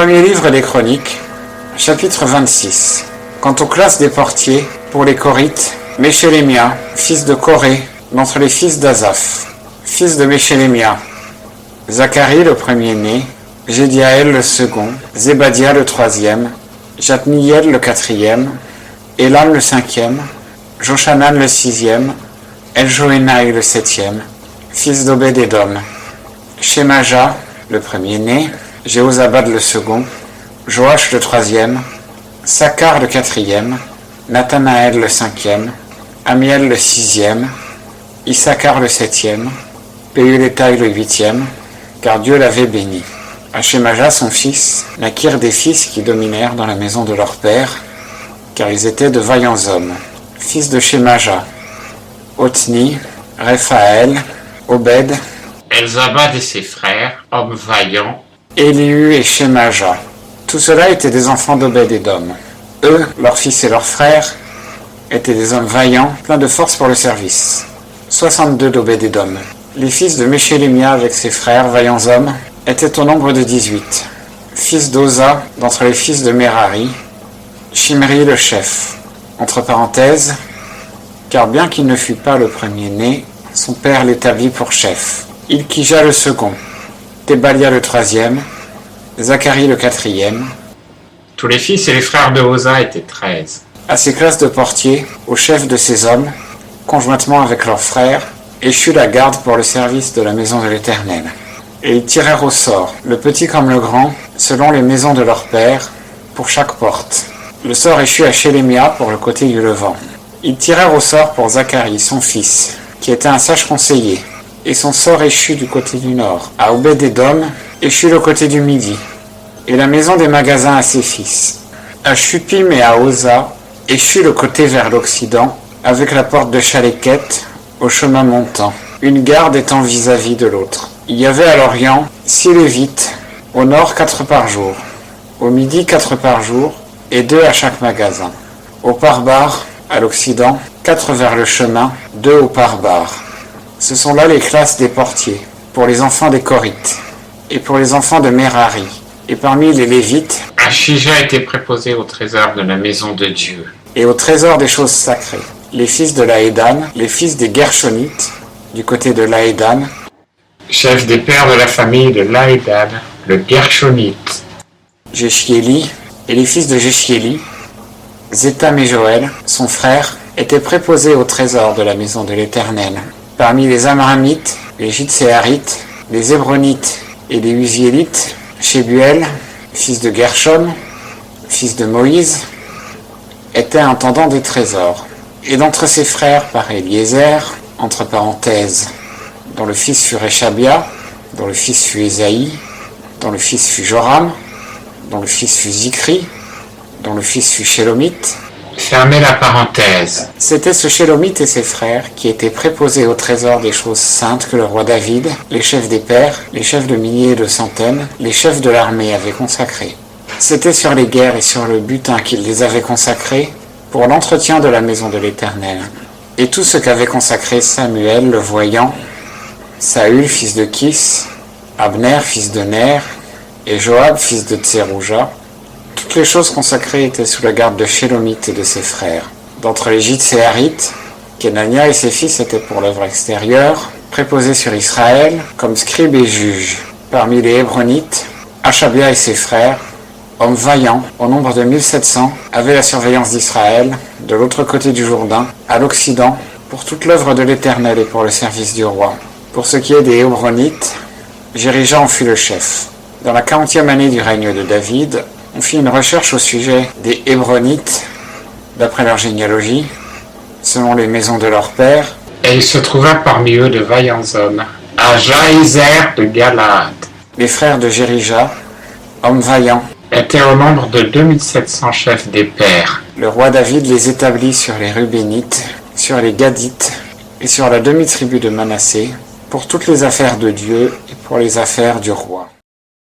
Premier livre des Chroniques, chapitre 26. Quant aux classes des portiers, pour les Corites, Méchélémia, fils de Coré, d'entre les fils d'Azaph, fils de Méchélémia, Zacharie le premier-né, Jédiaël le second, Zébadia le troisième, Jatniel le quatrième, Élam le cinquième, Joshanan le sixième, Eljoénaï le septième, fils d'Obed-Édom, Shemaja le premier-né, Jéhozabad le second, Joach le troisième, Sakkar le quatrième, Nathanaël le cinquième, Amiel le sixième, Issachar le septième, Péulétaï le huitième, car Dieu l'avait béni. À Shemaja son fils naquirent des fils qui dominèrent dans la maison de leur père, car ils étaient de vaillants hommes. Fils de Shemaja, Othni, Réphaël, Obed, Elzabad et ses frères, hommes vaillants, Élihu et Shemaja. Tout cela étaient des enfants d'Obed-Édom. Eux, leurs fils et leurs frères, étaient des hommes vaillants, pleins de force pour le service. 62 d'Obed-Édom. Les fils de Méchélémia avec ses frères, vaillants hommes, étaient au nombre de 18. Fils d'Oza, d'entre les fils de Merari, Shimri le chef. Entre parenthèses, car bien qu'il ne fût pas le premier-né, son père l'établit pour chef. Ilkija le second, Thébalia le troisième, Zacharie le quatrième. tous les fils et les frères de Oza étaient 13. À ces classes de portiers, au chef de ces hommes, conjointement avec leurs frères, échut la garde pour le service de la maison de l'Éternel. Et ils tirèrent au sort, le petit comme le grand, selon les maisons de leur père, pour chaque porte. Le sort échut à Chélémia pour le côté du levant. Ils tirèrent au sort pour Zacharie, son fils, qui était un sage conseiller, et son sort échut du côté du nord. À Obed-Édom échut le côté du midi, et la maison des magasins à ses fils. À Shupim et à Oza échut le côté vers l'occident, avec la porte de Chaléquette, au chemin montant, une garde étant vis-à-vis de l'autre. Il y avait à l'orient 6 Lévites, au nord 4 par jour, au midi 4 par jour, et 2 à chaque magasin. Au pare-bar, à l'occident, 4 vers le chemin, 2 au pare-bar. Ce sont là les classes des portiers, pour les enfants des Corites, et pour les enfants de Merari. Et parmi les Lévites, Achija était préposé au trésor de la maison de Dieu. et au trésor des choses sacrées, les fils de Laédan, les fils des Gershonites, du côté de Laédan, Chef des pères de la famille de Laédan, le Gershonite. Jeshieli, et les fils de Jeshieli, Zétam et Joël, son frère, étaient préposés au trésor de la maison de l'Éternel. Parmi les Amramites, les Jitséarites, les Hébronites et les Uziélites, Shebuel, fils de Gershom, fils de Moïse, était intendant des trésors. Et d'entre ses frères, par Eliezer, entre parenthèses, dont le fils fut Réchabia, dont le fils fut Ésaïe, dont le fils fut Joram, dont le fils fut Zikri, dont le fils fut Shélomite. Fermez la parenthèse. C'était ce Shélomite et ses frères qui étaient préposés au trésor des choses saintes que le roi David, les chefs des pères, les chefs de milliers et de centaines, les chefs de l'armée avaient consacrés. C'était sur les guerres et sur le butin qu'ils les avaient consacrés pour l'entretien de la maison de l'Éternel. Et tout ce qu'avait consacré Samuel le voyant, Saül fils de Kis, Abner fils de Ner, et Joab fils de Tserouja, toutes les choses consacrées étaient sous la garde de Shélomite et de ses frères. D'entre les Jitséarites, Kenania et ses fils étaient pour l'œuvre extérieure, préposés sur Israël comme scribes et juges. Parmi les Hébronites, Achabia et ses frères, hommes vaillants, au nombre de 1700, avaient la surveillance d'Israël, de l'autre côté du Jourdain, à l'Occident, pour toute l'œuvre de l'Éternel et pour le service du roi. Pour ce qui est des Hébronites, Jérija en fut le chef. Dans la 40e année du règne de David, on fit une recherche au sujet des Hébronites, d'après leur généalogie, selon les maisons de leur père. Et il se trouva parmi eux de vaillants hommes, à Jaézer de Galaad. Les frères de Jérija, hommes vaillants, Étaient au nombre de 2700 chefs des pères. le roi David les établit sur les Rubénites, sur les Gadites et sur la demi-tribu de Manassé, pour toutes les affaires de Dieu et pour les affaires du roi.